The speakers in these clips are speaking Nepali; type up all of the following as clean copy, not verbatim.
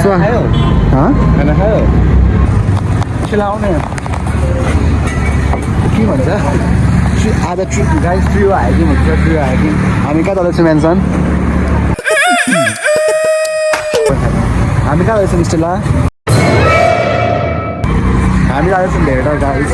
खाना खायो खिलाउने के भन्छ आज गाइस ट्रियो हाइकिङ हुन्छ ट्रियो हाइकिङ हामी कहाँ जाँदैछौँ मेन्सन हामी कहाँ जाँदैछौँ स्टेला हामी जाँदैछौँ भेटर गाइस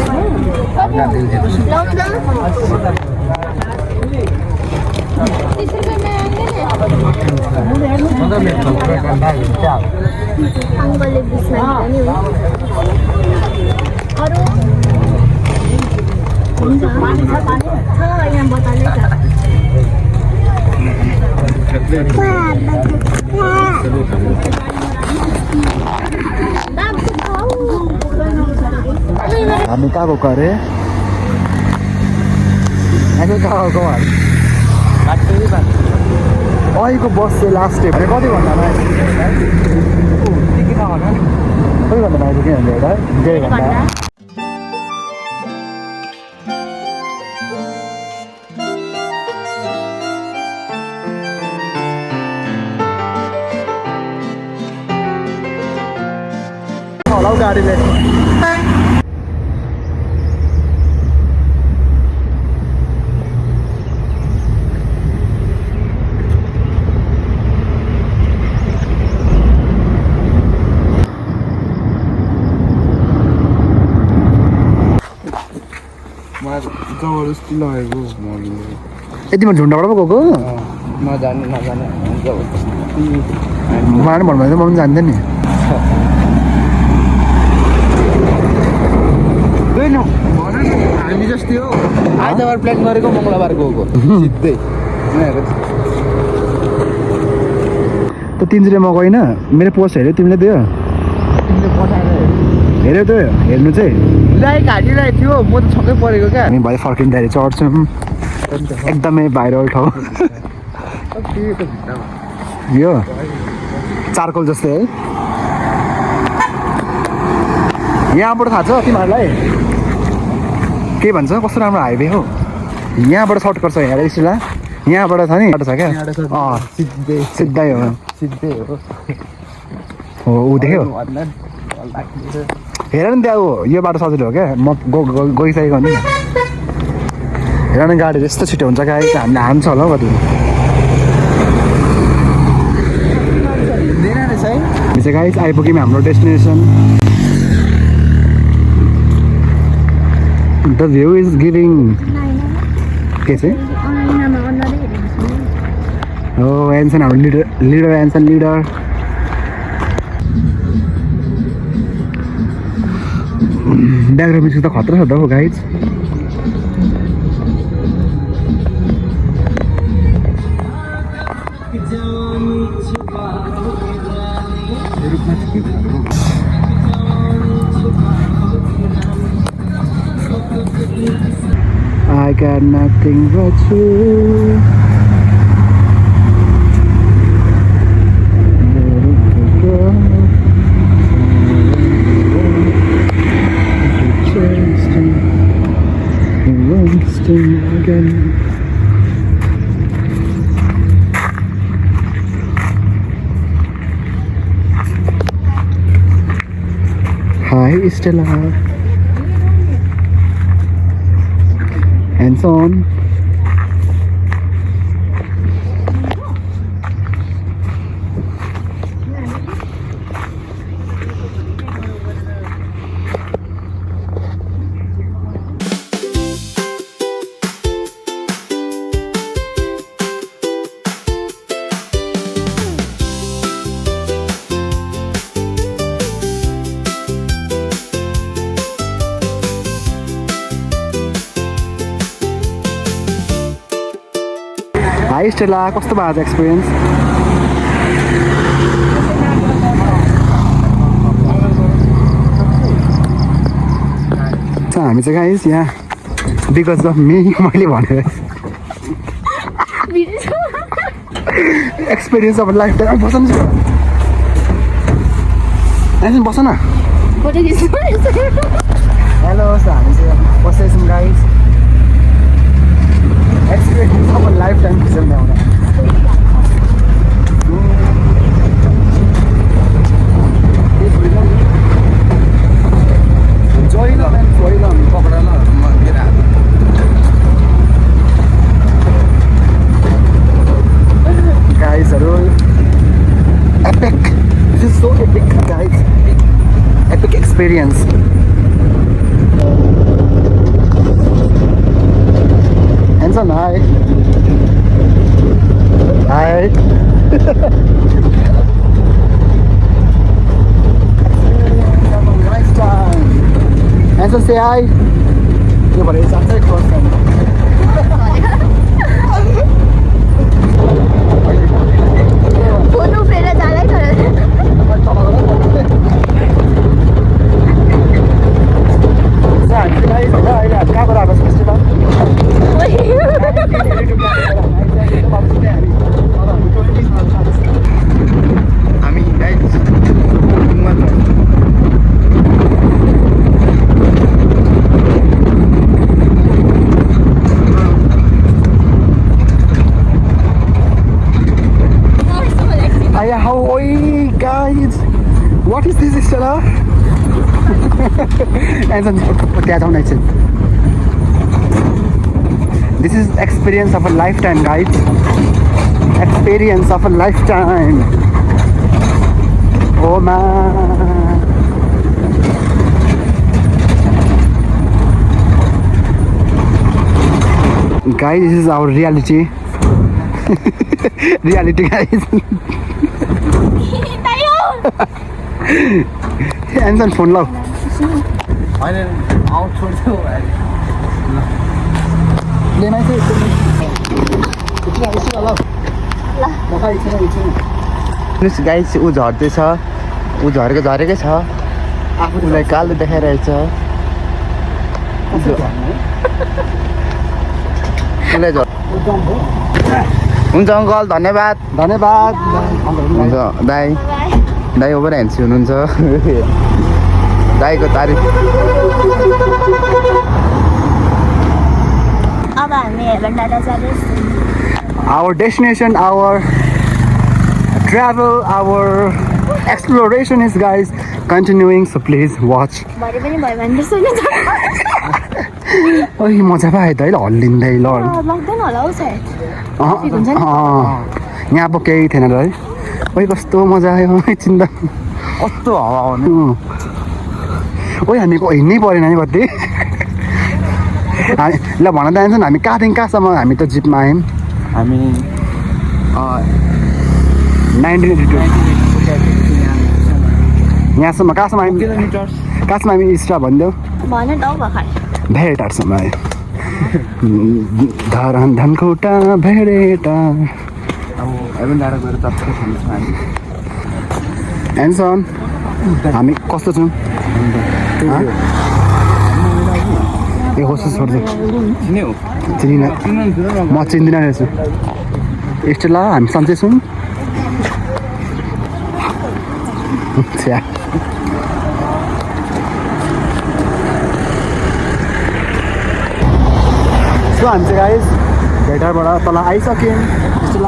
हामी कहाँ गएको अरे कहाँ गएको अहिलेको बस चाहिँ लास्ट डे भने कति घन्टामा कति घन्टामा आइपुग्यो हामीले एउटा 1.5 घन्टा होला हौ गाडीले जबरजस्ती लगेको यतिमा झुन्डाबाट पो गएको नजाने उहाँले भन्नुभयो म पनि जान्थेँ नि हामी जस्तै हो आइतबार प्लान गरेको मङ्गलबार गएको सिधै त तिनजना गएन मेरो पोस्ट हेऱ्यो तिमीले दियो हेऱ्यो त हेर्नु चाहिँ लाइक हालिरहेको थियो म त छक्कै परेको क्या हामी भए फर्किँदाखेरि चढ्छौँ एकदमै भाइरल ठाउँ यो चारकोल जस्तै है यहाँबाट थाहा छ तिमीहरूलाई के भन्छ कस्तो राम्रो हाइवे हो यहाँबाट सर्टकट छ यहाँ स्टिला यहाँबाट छ नि बाटो छ क्या सिधै हो हो ऊ देख्यो हेर नि त्यहाँ यो बाटो सजिलो हो क्या म गइसकेको नि हेर न गाडीहरू यस्तो छिटो हुन्छ गाडी हामीले हान्छ होला हौ कति गाइस आइपुग्यौँ हाम्रो destination the view is giving के चाहिँ हो एन्सन हाम्रो लिडर एन्सन लिडर ब्याकग्राउन्ड म्युजिक त खतरा छ त हो guys I got nothing but you. Again. Hi, Stella. And so on. Hi Stella, कस्तो भयो आज एक्सपिरियन्स हामी चाहिँ गाइस यहाँ बिकज अफ मी मैले भनेर एक्सपिरियन्स अब लाइफ टाइम बस न बस न हेलो हामी चाहिँ बस्दैछौँ गाइस एक्सपिरियन्स अब लाइफ टाइम खिच्नु ल्याउँदा so epic, guys. Epic experience. Hanson, hi. Hi. Lifetime. Hanson, say hi. Yeah, but it's after first time. Phone उफ्रेर जाँदै छ हामी guys How oi guys? What is this, Stella? And then down I said. This is experience of a lifetime, guys. Experience of a lifetime. Oh man. Guys, this is our reality. Reality, guys. Hands phone lau. होइन आउट छोड्थ्यो ले मान्छे एकछिन ल गाइस ऊ झर्दैछ ऊ झरेकै छ उसलाई कालो देखाइरहेछ उसलाई हुन्छ अङ्कल धन्यवाद धन्यवाद हुन्छ दाई दाई ओभर ह्यान्ड्स हुनुहुन्छ दाईको तारिफ अब हामी हेभन डाँडा जाँदैछौँ our destination, our travel, our exploration is, guys, continuing, so please watch. भरे पनि भयो भने त सुन्नु ओइ मजा पो आयो त है ल हल्लिँदै ल लाग्दैन होला हौ सायद यहाँ अब केही थिएन र है ओइ कस्तो मजा आयो एकछिन त कस्तो हावा आउने ओइ हामीको हिँड्नै परेन नि कति ल भन त जान्छन् हामी कहाँदेखि कहाँसम्म हामी त जिपमा आयौँ हामी 1982 यहाँसम्म कहाँसम्म आयौँ किलोमिटर कहाँसम्म हामी स्टा भनिदेऊ भन त हौ भर्खर धेरै टाढोसम्म आयो धरान धनकुटा भेडेटा अब हेभन डाँडा गएर चक्कर खान्छौँ हामी एन्सन हामी कस्तो छौँ ए कस्तो छोड्छु चिन्यौ चिनिन म चिन्दिनँ रहेछु यस्तो ल हामी सन्चै छौँ छ्या सो हामी चाहिँ गाइस भेटारबाट तल आइसक्यौँ यस्तो ल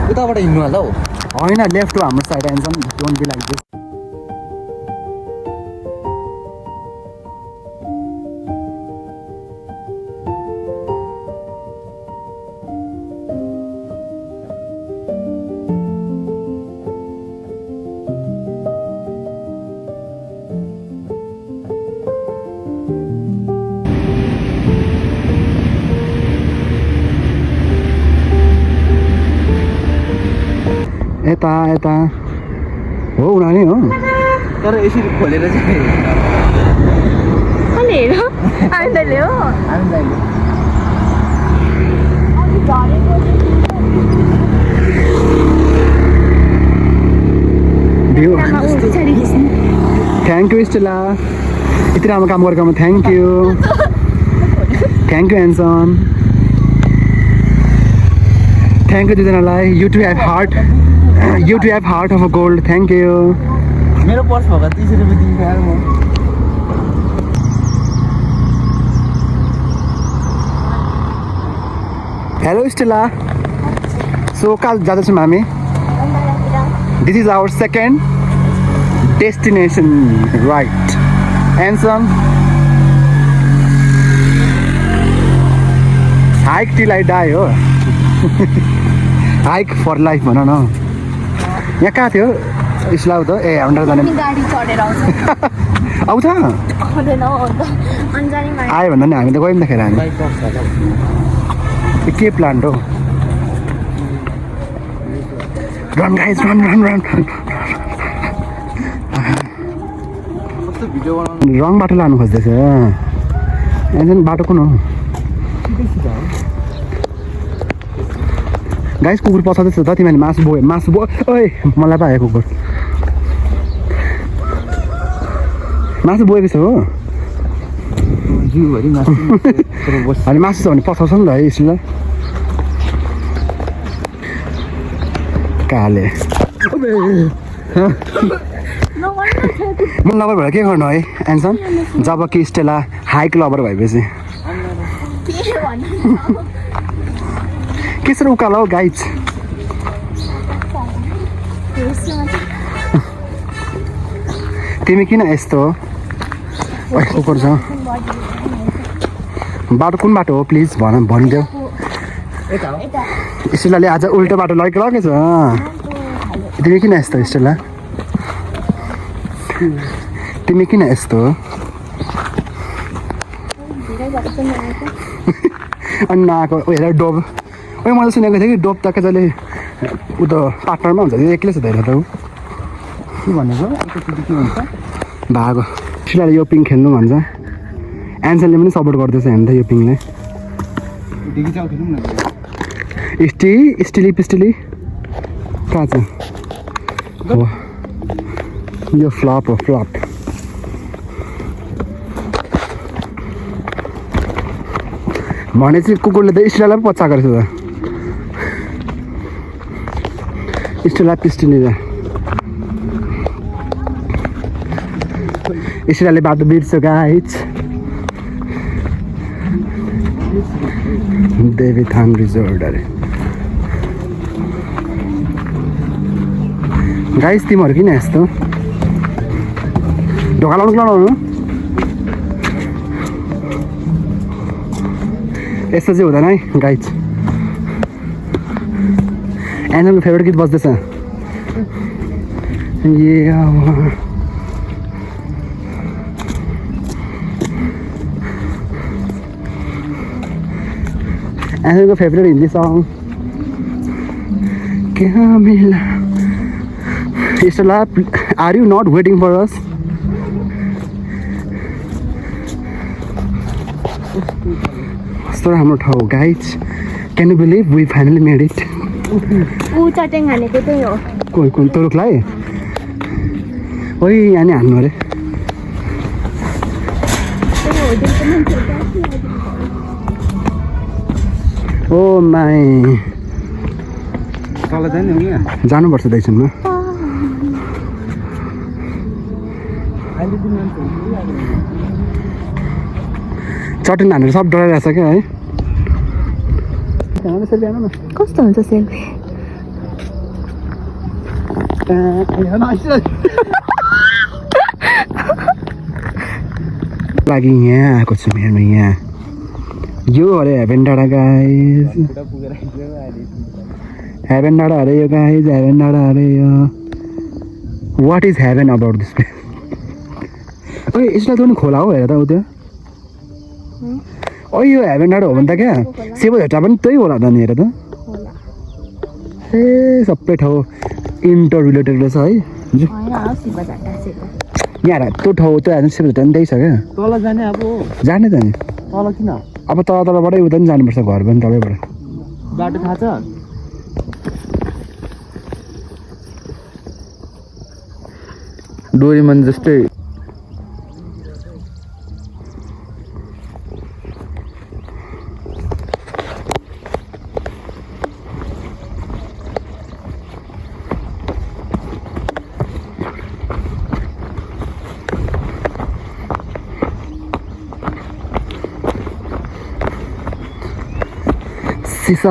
उताबाट हिँड्नु होला हौ होइन लेफ्ट टु हाम्रो side Anson don't be like this यता यता हो उनीहरू हो तर यसरी खोलेर चाहिँ कसले हेर आइन्दले हो हामी जाने भ्यू पछाडि खिच्नु थ्याङ्क यू स्टेला यति राम्रो काम गरेकोमा thank you Anson thank you दुईजनालाई you to have heart of a gold thank you मेरो पर्स भएको 30 रुपियाँ दिनु खाएर म हेलो स्टेला सो कहाँ जाँदैछौँ हामी this is our second destination right Anson hike till I die हो हाइक फर लाइफ भन न यहाँ कहाँ थियो इस्लाउ त ए हन्डर जाने अनि गाडी चढेर आउँछ आउँछ आउँदैन हो अन्त अन्जानीमा आयो भन्दा नि हामी त गयौँ त खेर हामी बाइक पर्छ होला यो के प्लान्ट हो run guys run run run कस्तो भिडियो बनाउनु रङ बाटो लानु खोज्दैछ यहाँ बाटो कुन हो गाइस कुकुर पछाउँदैछ त तिमीले मासु बोयो ओइ मलाई पायो कुकुर मासु बोकेको छ हो जिउभरि मासु अनि मासु छ भने पछाउँछ नि त है यसलाई काले म लभर भएर के गर्नु है एन्सन जब कि स्टेला हाइक लभर भएपछि कसरी उकालो हो गाइज तिमी किन यस्तो हो कुकुर छ बाटो कुन बाटो हो प्लिज भनिदेऊ स्टेलाले आज उल्टो बाटो लगेको छ तिमी किन यस्तो स्टेला तिमी किन यस्तो हो अनि नआएको हेर डोब ओइ मैले सुनेको थिएँ कि डोब त कसैले ऊ त पार्टनरमा हुन्छ एक्लै छ धेरै त ऊ के भनेको एकचोटि के हुन्छ भागो स्टेलाले यो पिङ खेल्नु भन्छ एन्सनले पनि सपोर्ट गर्दैछ हामी त यो पिङलाई डिगी चाउ खेलौँ न स्टिली कहाँ छ हो यो फ्लप हो फ्लप भने चाहिँ कुकुरले त स्टेलालाई पो पच्चा गरेछ त स्टेला पिस्टिली स्टेलाले बाटो बिर्छ गाइज देवी थाङ रिजोर्ट अरे गाइस तिमीहरू किन यस्तो ढोका लाउनु यस्तो चाहिँ हुँदैन है गाइज एनलको फेभरेट गीत बज्दैछ एनलको फेभरेट हिन्दी सङ क्या मिला Stella, are you not waiting for us? So हाम्रो ठाउँ guys, can you believe we finally made it? ऊ चट्याङ हानेको त्यही हो कुन तोरुकलाई ओइ यहाँ नि हान्नु अरे ओ माई तल जाने हो यहाँ जानुपर्छ दैसनमा चट्याङ हानेर सब डराइरहेछ क्या है कस्तो हुन्छ सेल्फी लागि यहाँ आएको छु मेरोमा यहाँ यो अरे हेभेन डाँडा गाइज हेभेन डाँडा अरे यो गाइज हेभेन डाँडा अरे यो what is heaven about this place ओइ यसलाई त नि खोला हो हेर त ऊ त्यो ओइ यो हेभेन डाँडा हो भने त क्या सेवा झट्टा पनि त्यही होला त नि हेर त ए सबै ठाउँ इन्टर रिलेटेड रहेछ है यहाँ त्यो ठाउँ त्यो हेर्नु सेवा झट्टा पनि त्यही छ क्या तल जाने अब जाने त नि तल किन अब तलबाटै उता पनि जानुपर्छ घर पनि तलैबाट बाटो थाहा छ डोरीमन जस्तै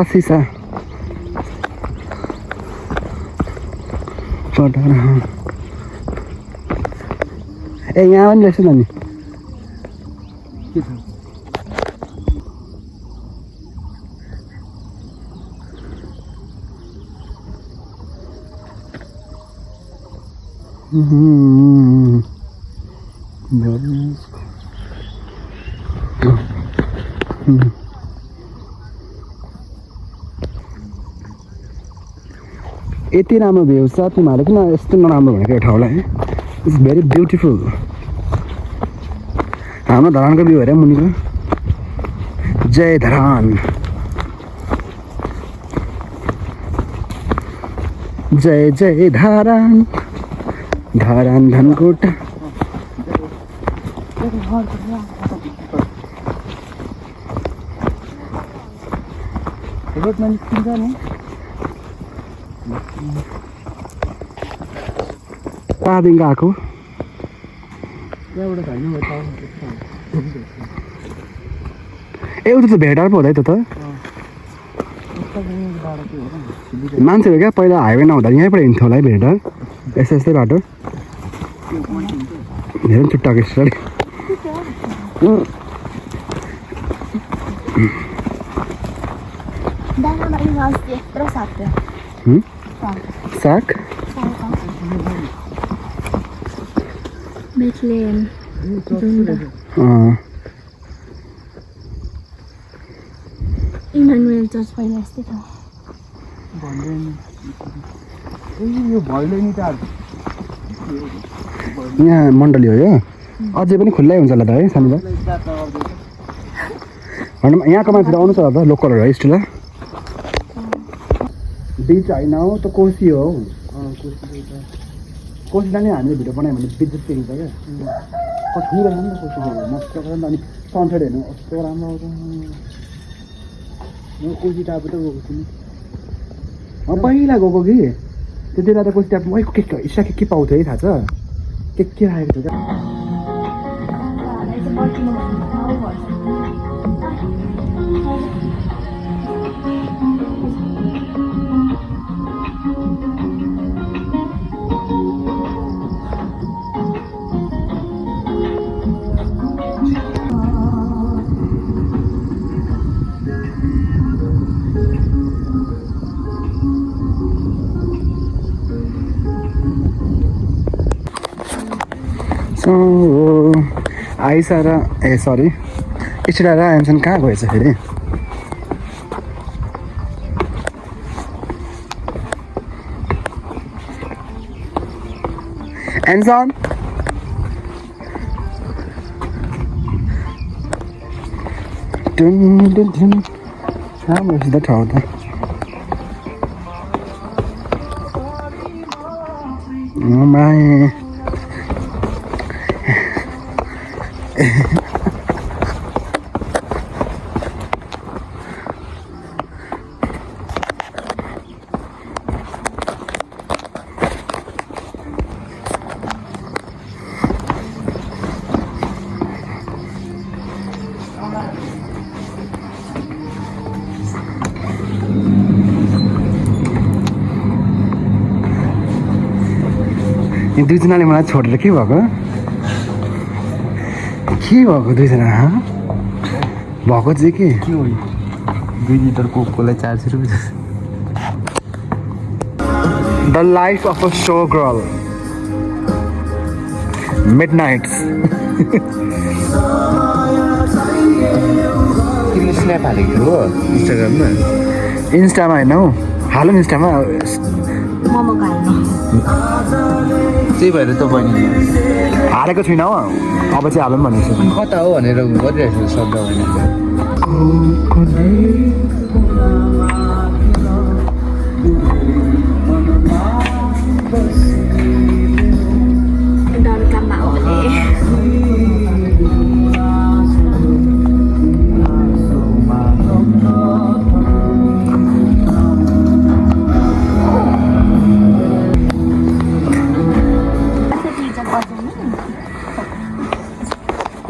सिसा चट्याङ ए यहाँ पनि रहेछ त नि के छ यति राम्रो भ्यू छ तिमीहरूले किन यस्तो नराम्रो भनेको यो ठाउँलाई इट्स भेरी ब्युटिफुल हाम्रो धरानको भ्यू हेरे मुनिको जय धरान जय जय धरान धरान धनकोटा कहाँदेखिको आएको एउटा त भेडार पो हुँदै त मान्छेहरू क्या पहिला हाइवे नहुँदा यहीँबाट हिँड्थ्यो होला है भेडार यस्तै यस्तै बाटो धेरै छुट्टाएको स्टोरी दानामा अस्ति यत्रो साथ्यो साग बेथलेहेम इमानुएल चर्च पहिला यस्तै थियो यहाँ मण्डली हो यो अझै पनि खुल्लै हुन्छ होला त है शनिबार भनौँ यहाँको मान्छेहरू आउनु छ होला त लोकलहरू है स्टिल बिच होइन हो त कोसी हो कोसीलाई नै हामीले भिडियो बनायो भने बिच जस्तो देखिन्छ क्या कति राम्रो नि त कोसी मस्त राम्रो अनि सनसेट हेर्नु कस्तो राम्रो आउँछ म कोसी टापु त गएको छु पहिला गएको कि त्यति बेला त कोसी टापु मैको के पाउँथ्यो है थाहा छ के राखेको थियो क्या आइसा र ए सरी स्टिला र एमसन कहाँ गएछ फेरि एन्सन राम्रो छ त ठाउँ त माए दुईजनाले मलाई छोडेर के भएको दुईजना भएको चाहिँ के हो 2 लिटर कोककोलाई 400 रुपियाँ the life of a show girl Midnights तिमीले स्न्याप हालेको हो इन्स्टाग्राममा इन्स्टामा होइन हौ हाल नि इन्स्टामा मोमो खानु त्यही भएर त बहिनी हालेको छुइनँ हो अब चाहिँ हालौँ भनेको छु कता हो भनेर गरिरहेको छु शब्द भनेको डरकामा होले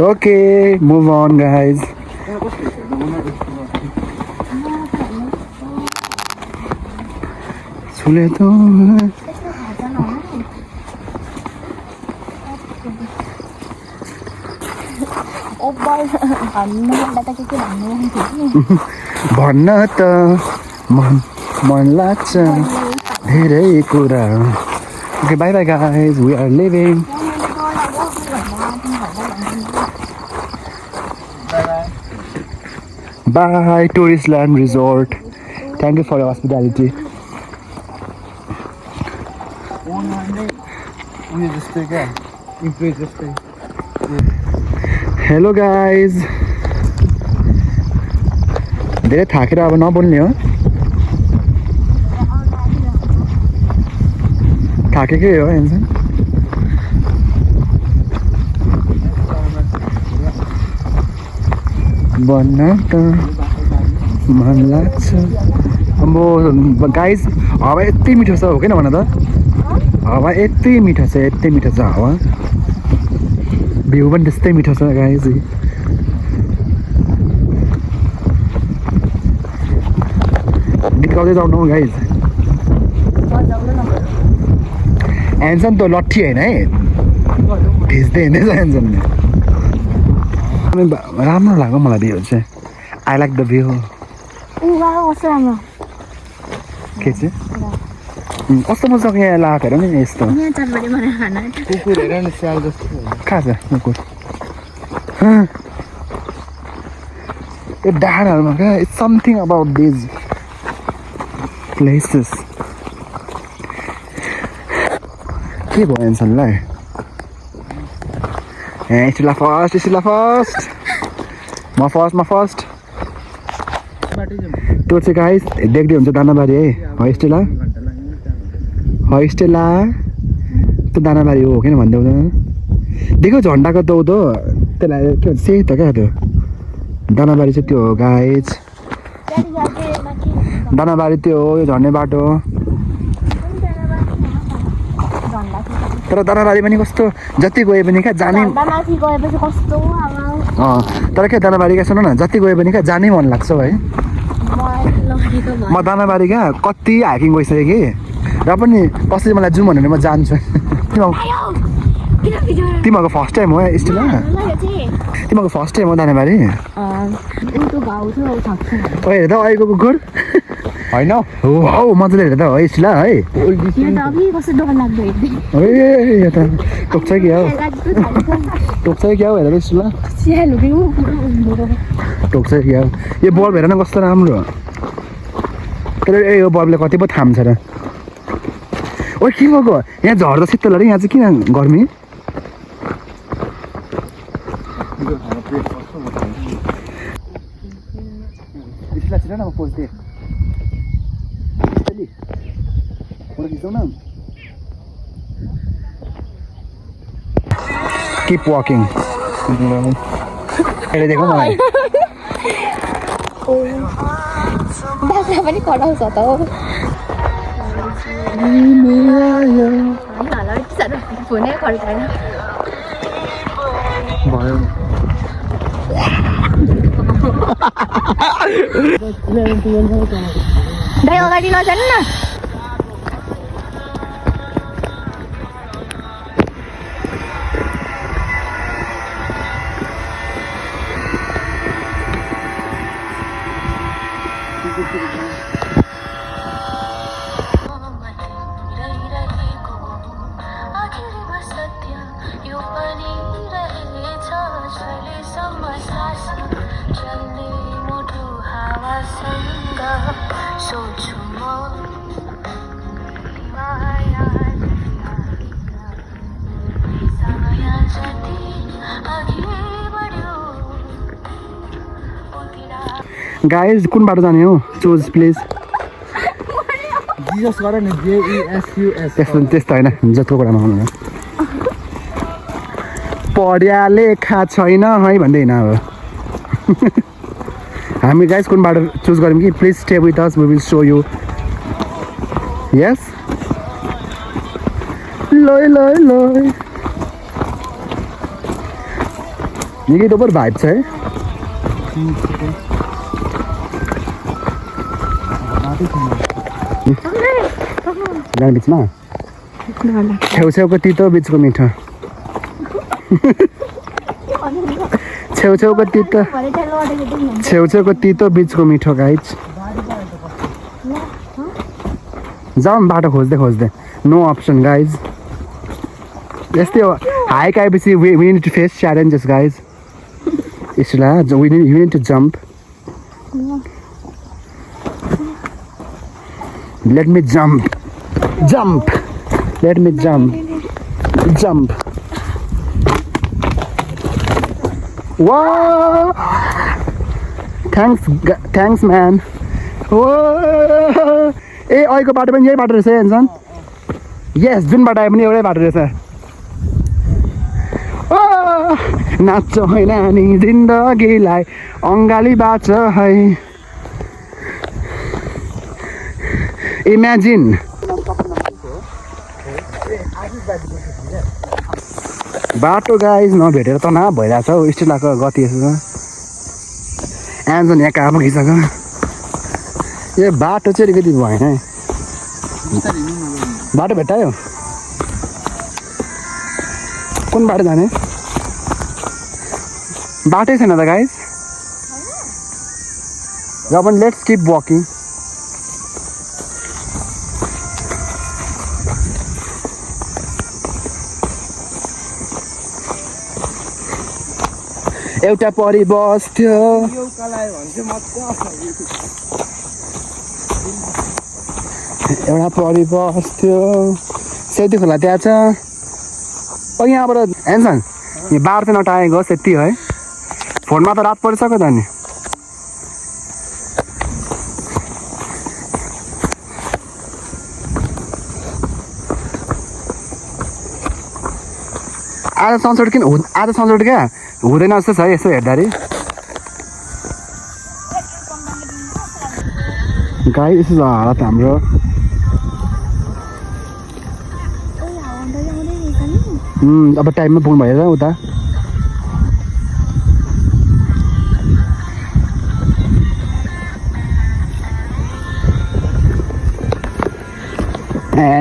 Okay, move on guys. Sule तो भन्न त मन लाग्छ धेरै कुरा Okay, bye bye guys. We are leaving. Bye, Tourist Land Resort. Thank you for your hospitality. उयो जस्तै क्या इम्प्रेस जस्तै Hello guys. धेरै थाकेर अब नबोल्ने हो थाकेकै हो हेर्छ भन्न त मन लाग्छ अब गाइज हावा यति मिठो छ हो किन भन त हावा यति मिठो छ हावा भ्यू पनि त्यस्तै मिठो छ गाइज गीत गाउँदै जाउँ न गाइज एन्सन त लट्ठी होइन है भिज्दै हिँड्दैछ एन्सनले राम्रो लाग्यो मलाई भ्यू चाहिँ आई लाइक द भ्यू कस्तो राम्रो के चाहिँ कस्तो मजाको यहाँ लगाएको हेर नि यस्तो यहाँ चटपटी बनाएर खाना कुकुर हेर न स्याल जस्तो कहाँ छ कुकुर यो डाँडाहरूमा क्या it's something about these places के भयो एन्सनलाई ए स्टिला फर्स्ट म फर्स्ट त्यो चाहिँ गाइस देख्दै हुन्छ दानाबारी है स्टेला त्यो दानाबारी हो किन भन्दै हुँदैन देखो झन्डाको त उतो त्यसलाई के भन्छ सेही त क्या त्यो दानाबारी चाहिँ त्यो हो गाइस दानाबारी त्यो हो यो झर्ने बाटो तर दानाबारी पनि कस्तो जति गए पनि क्या जाने तर क्या दानाबारी क्या सुन न जति गए पनि क्या जानै मन लाग्छ है म दानाबारी क्या कति हाइकिङ गइसकेँ कि र पनि कसैले मलाई जाउँ भनेर म जान्छु तिमीहरूको फर्स्ट टाइम हो स्टिला तिमीहरूको फर्स्ट टाइम हो दानाबारी हेर त अहिलेको कुकुर होइन हौ मजाले हेर त है स्टिला है यो त टोक्छ कि हौ हेर त स्टिला टोक्छ कि हौ यो बल्ब हेर न कस्तो राम्रो तर यो बल्बले कति पो थाम्छ र ओ के भएको यहाँ झर्दा शीतल अरे यहाँ चाहिँ किन गर्मी Keep walking. अहिले देखो मलाई बाख्रा पनि कराउँछ त हो फोनै खड्काएन भयो दाइ अगाडि नजानु न गाइज कुन बाटो जाने हो चुज प्लिज जिजस गर न JESUS त्यस्तो होइन जस्तो कुरामा आउनु न पढ्या लेखा छैन है भन्दै होइन अब हामी गाइज कुन बाटो चुज गऱ्यौँ कि please stay with us we will so you yes लय निकै डोबर भाइब छ है गाडी बिचमा छेउछेउको तितो बिचको मिठो छेउछेउको तितो बिचको मिठो गाइज जाउँ बाटो खोज्दै खोज्दै नो अप्सन गाइज यस्तै हो हाइक आएपछि we need to face challenges guys इसला you need to jump let me jump jump let me jump jump वा थ्याङ्क्स म्यान ए अहिलेको बाटो पनि यही बाटो रहेछ है इन्सान यस जुन बाटो आए पनि एउटै बाटो रहेछ नाच्छ होइन नि जिन्दगीलाई अङ्गाली बाँच है इमेजिन बाटो गाइज नभेटेर तनाव भइरहेछ हौ स्टिलाको गति यसो एन्जन यहाँ काम खिसक्यो यो बाटो चाहिँ अलिकति भएन है बाटो भेट्टायो कुन बाटो जाने बाटै छैन त गाइज र पनि लेट्स किप वकिङ एउटा परि बस्थ्यो एउटा परि बस्थ्यो सेती खोला त्यहाँ छ यहाँबाट हेर्छन् यो बार चाहिँ नटाएको होस् यति है फोनमा त रात परिसक्यो त नि आज सनसेट किन आज सनसेट क्या हुँदैन जस्तो छ है यसो हेर्दाखेरि गाई यसो छ हालत हाम्रो अब टाइममा पुग्नु भएछ उता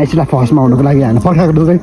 यसलाई फर्स्टमा हुनुको लागि हामी पर्खाएको दुधै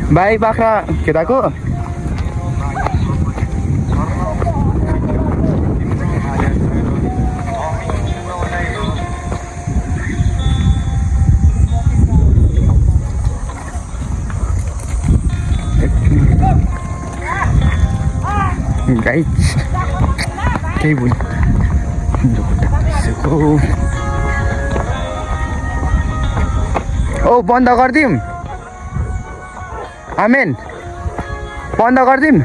भाइ बाख्रा खेदाको गाइस केही भुल ओ बन्द गरिदिउँ आमेन बन्द गरिदिउँ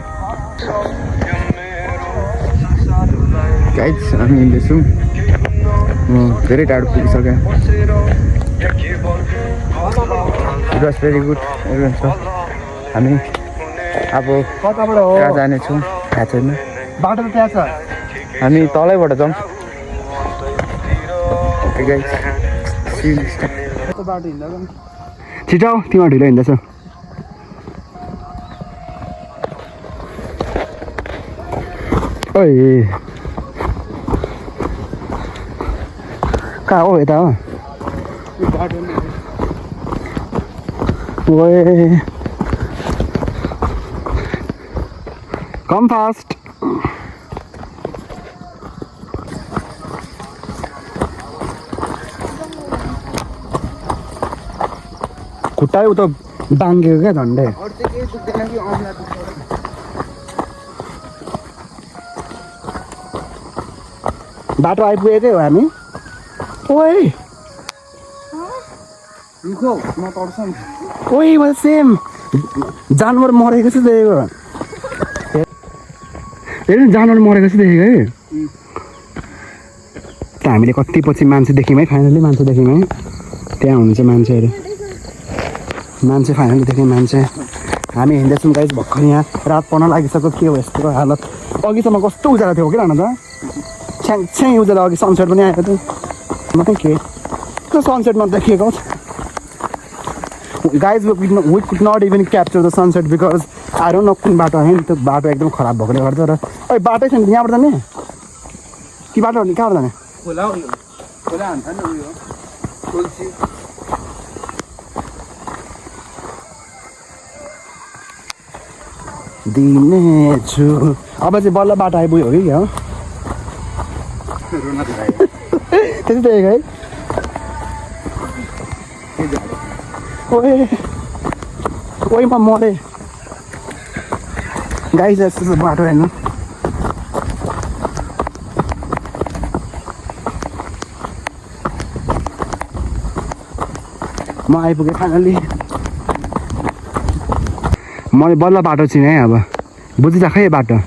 गाइस हामी हिँड्दैछौँ धेरै टाढो पुगिसक्यो इट वाज भेरी गुड हामी अब कताबाट हो कहाँ जानेछौँ थाहा छैन बाटो त त्यहाँ छ हामी तलैबाट जाउँ okay guys see you next time बाटो हिँड्दा छिटो तिमीहरू ढिलो हिँड्दैछ ओए कहाँ हो यता हो ओए कम फास्ट खुट्टा उता बाङ्गेको क्या झन्डै अरू चाहिँ केही दुख्दैन कि औँला दुख्छ बाटो आइपुगेकै हो हामी ओइ रुखो नतर्छ नि ओइ मैले सेम जानवर मरेको जस्तो देखेको हेर्नु जानवर मरेको जस्तो देखेको है त हामीले कति पछि मान्छे देख्यौँ है फाइनली मान्छे देख्यौँ है त्यहाँ हुनुहुन्छ मान्छेहरू मान्छे फाइनली देख्यौँ मान्छे हामी हिँड्दैछौँ गाइस भर्खर यहाँ रात पर्न लागिसक्यो के हो यस्तो हालत अघिसम्म कस्तो उज्यालो थियो कि लान त छ्याङ उज्यालो अघि सनसेट पनि आएको थियो मात्रै के सनसेट नदेखिएको guys we could not even capture the sunset because I don't know कुन बाटो है त्यो बाटो एकदम खराब भएकोले गर्दा र ओइ बाटै छैन यहाँबाट जाने कि बाटो कहाँबाट जाने खोला हो यो खोला हान्छ नि उयो तुलसी दिनेछु अब चाहिँ बल्ल बाटो आइपुग्यो हो कि क्या हो त्यस्तै देखेको है ओए ओइ म मरेँ गाई चाहिँ यस्तो बाटो हेर्नु म आइपुगेँ फाइनली मैले बल्ल बाटो चिनेँ अब बुझिराख है बाटो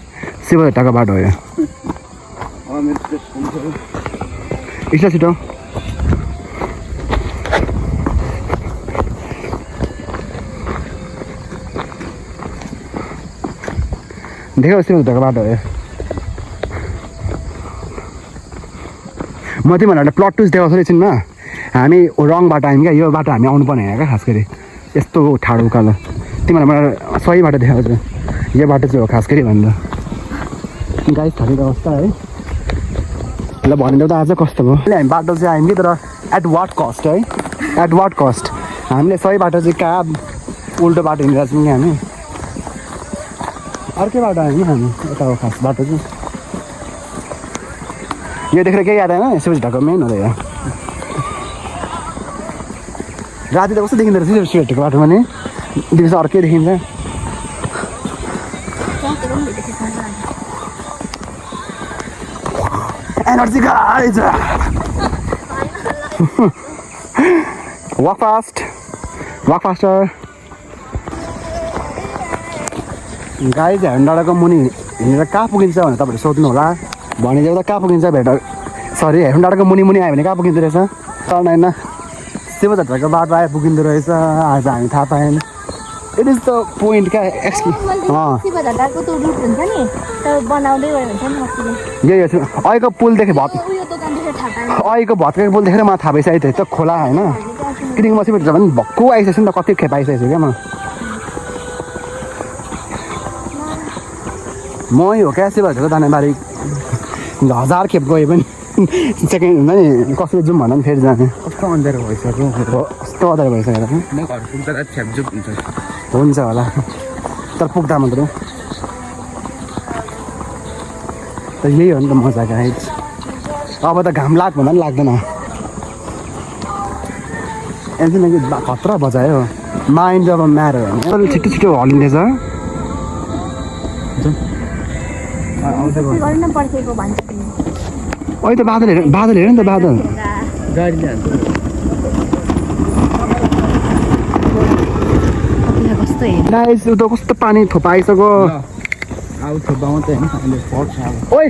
शिवहट्टाको बाटो हो यो इस्टा छिटो देखो शिवहट्टाको बाटो हो यो म तिमीहरूलाई प्लट टुस देखाउँछु एकछिन न हामी रङ बाटो आयौँ क्या यो बाटो हामी आउनु पर्ने होइन क्या खास गरी यस्तो ठाडो उकालो तिमीलाई मलाई सही बाटो देखाउँछु यो बाटो चाहिँ हो खास गरी भनेर गाई थरीको अवस्था है ल भनिदेऊ त आज कस्तो भयो हामी बाटो चाहिँ आयौँ कि तर एट वाट कस्ट है एट वाट कस्ट हामीले सही बाटो चाहिँ कहाँ उल्टो बाटो हिँडिरहेको छौँ कि हामी अर्कै बाटो आयौँ नि हामी यता हो खास बाटो चाहिँ यो देखेर केही याद आएन शिवहट्टाको मेन हो यो राति त कस्तो देखिँदो रहेछ शिवहट्टाको बाटोमा नि दिउँसो अर्कै देखिन्छ एनर्जी गाइज वाक फास्टर गाई चाहिँ डाँडाको मुनि हिँडेर कहाँ पुगिन्छ भनेर तपाईँहरूले सोध्नु होला भनिदिएको त कहाँ पुगिन्छ भेट सरी डाँडाको मुनि मुनि आयो भने कहाँ पुगिँदो रहेछ चल्न होइन शिवहट्टाको बाटो आयो पुगिँदो रहेछ आज हामी थाहा पायौँ इट इज द पोइन्ट क्या शिवहट्टाको त्यो रुट हुन्छ नि त्यो बनाउँदै गयो हुन्छ नि यही हो अहिलेको पुलदेखि अहिलेको भत्काको पुल देखेर मलाई थाहा भइसकेको थियो त्यो खोला होइन किनकि म शिवहट्टा पनि भक्कु आइसकेको छु नि त कति खेप आइसकेको छु क्या म हो क्या शिवहट्टाको दानेबारी 1000 खेप गयो पनि सेकेन्ड हुन्छ नि कसरी जाउँ भन्दा पनि फेरि जाने कस्तो अँध्यारो भइसक्यो कस्तो अँध्यारो भइसकेर म घर पुग्दा त छ्यापझुप हुन्छ हुन्छ होला तर पुग्दा मात्र त यही हो नि त मजा गाइज अब त घाम लाग भन्दा पनि लाग्दैन एनदेखि खतरा बजायो माइन्ड अब म्यारो होइन छिटो छिटो हलिँदैछ अहिले त बादल हेर नि त बादल गाडीले हान्छ गाइस उ त कस्तो पानी थोपा आइसक्यो अब थोपा मात्रै होइन अहिले पर्छ अब ओइ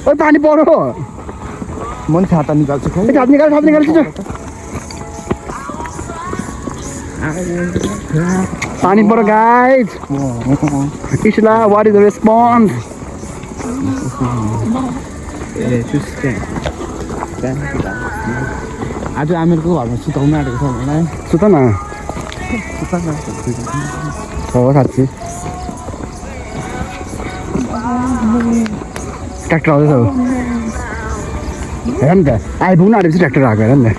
ओइ पानी पऱ्यो म नि छाता निकाल्छु खै छात निकाल छिटो पानी पऱ्यो गाइज इसला वाट इज द रेस्पोन्स ए आज आमिरको घरमा सुताउनु आँटेको छ भने सुत न हो साँच्ची ट्र्याक्टर आउँदैछ हो हेर नि त आइपुग्नु आँटेपछि ट्र्याक्टर आएको हेर नि त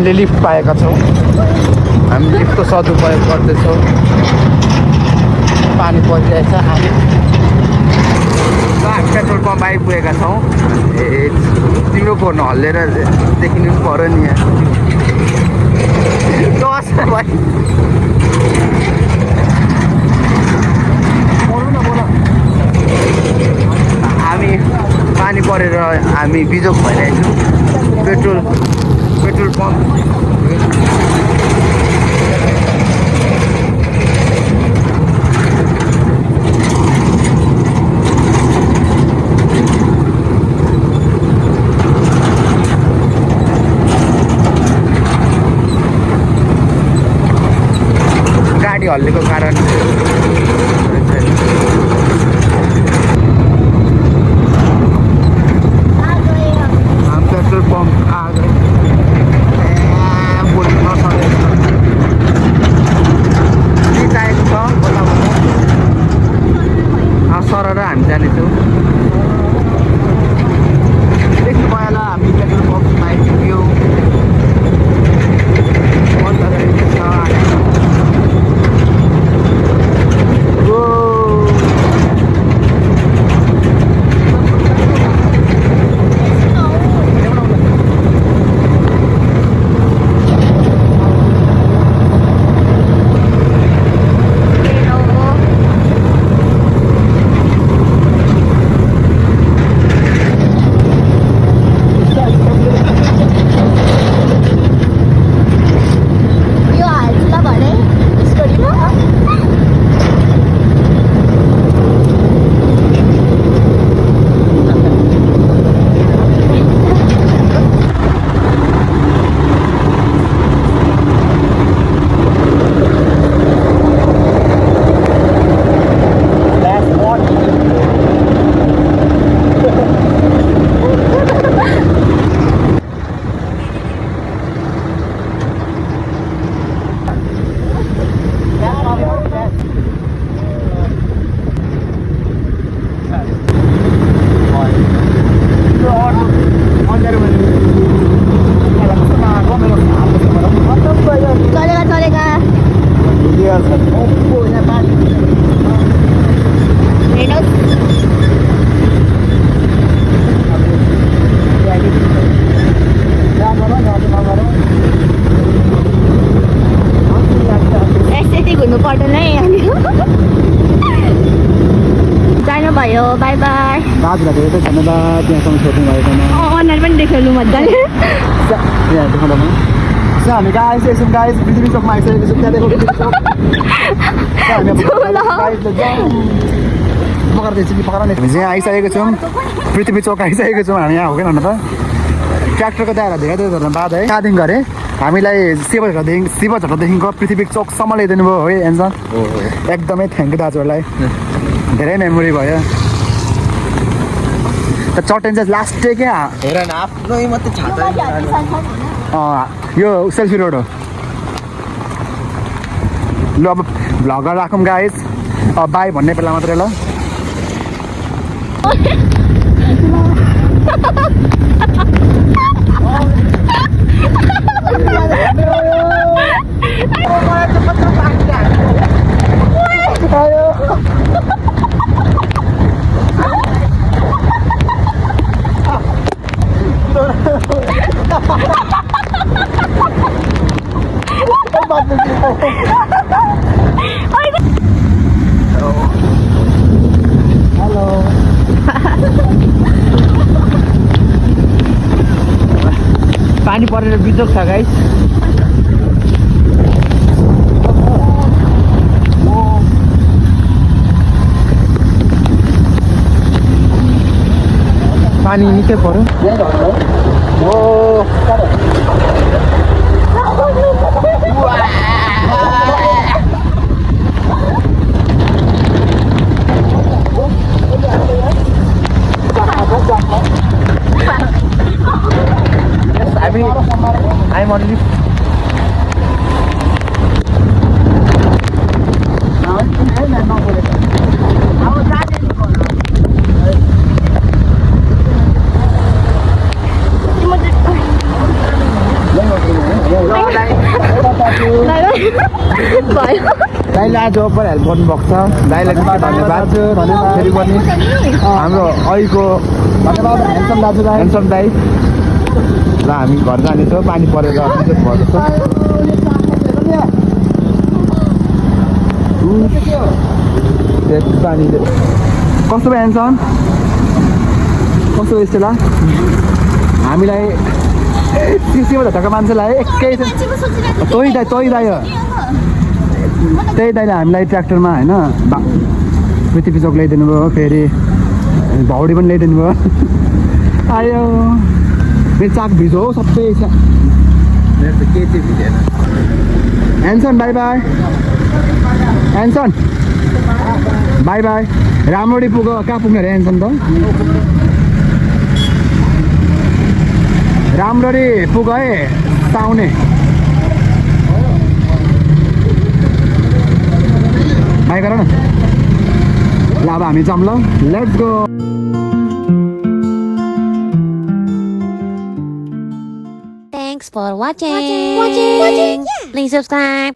हामीले लिफ्ट पाएका छौँ हामी लिफ्टको सदुपयोग गर्दैछौँ पानी परिरहेछ हामी पेट्रोल पम्प आइपुगेका छौँ ए तिम्रो फोन हल्लेर देखिनु पनि पऱ्यो नि यहाँ भाइ हामी पानी परेर हामी बिजोग भइरहेछौँ पेट्रोल पम्प गाडी हल्लेको कारण पेट्रोल पम्प आ गए बोल्नु नसकेको के चाहिएको छ बोला सरर हामी जानेछौँ देख्नु भयो होला हामी पेट्रोल पम्पमा आइपुग्यो बन्द रहेको छ जानुभयो बाई बाई दाजुलाई धेरै धन्यवाद यहाँसम्म सोध्नु भएकोमा अनुहार पनि देखाउनु मजाले यहाँ देखाउँदा हामी गाइस एकछिन गाइस पृथ्वी चोकमा आइसकेको छौँ त्यहाँ देखो पृथ्वी चोक हामी चाहिँ आइसकेको छौँ पृथ्वी चोक आइसकेको छौँ हामी यहाँ हो कि न त ट्र्याक्टरको दाएर धेरै धेरै धन्यवाद है कहाँदेखि गरे हामीलाई शिवझटादेखिको पृथ्वी चोकसम्म ल्याइदिनु भयो है एन्सन एकदमै थ्याङ्क यू दाजुहरूलाई धेरै मेमोरी भयो त चट्याङ चाहिँ लास्ट डे क्या हेर न आफ्नै मात्रै छाता यो सेल्फी रोड हो ल अब भ्लगर राखौँ गाइस अब बाई भन्ने बेला मात्रै ल हेलो पानी परेर बिजोग छ गाइस पानी निकै पर्यो I'm on lift. भयो दाइले आज ओपर हेल्प गर्नुभएको छ दाइलाई धेरै धन्यवाद फेरि पनि हाम्रो अहिलेको धन्यवाद ह्यान्डसम दाइ ल हामी घर जानेछौँ पानी परेर पानीले कस्तो भयो ह्यान्डसम कस्तो यस्तो ल हामीलाई सिसीमा झट्टाको मान्छेलाई एकै तै दाइ हो त्यही दाइले हामीलाई ट्र्याक्टरमा होइन पृथ्वी चोक ल्याइदिनु भयो फेरि भौडी पनि ल्याइदिनु भयो आयो मेरो चाक भिजो हो सबै छ मेरो त के चाहिँ भिजेन एन्सन बाई बाई एन्सन बाई बाई राम्ररी पुग्यो कहाँ पुग्ने अरे एन्सन त राम्ररी पुग है पाउने बाई गर न ल अब हामी जाऊँ ल let's go Thanks for watching. Please subscribe.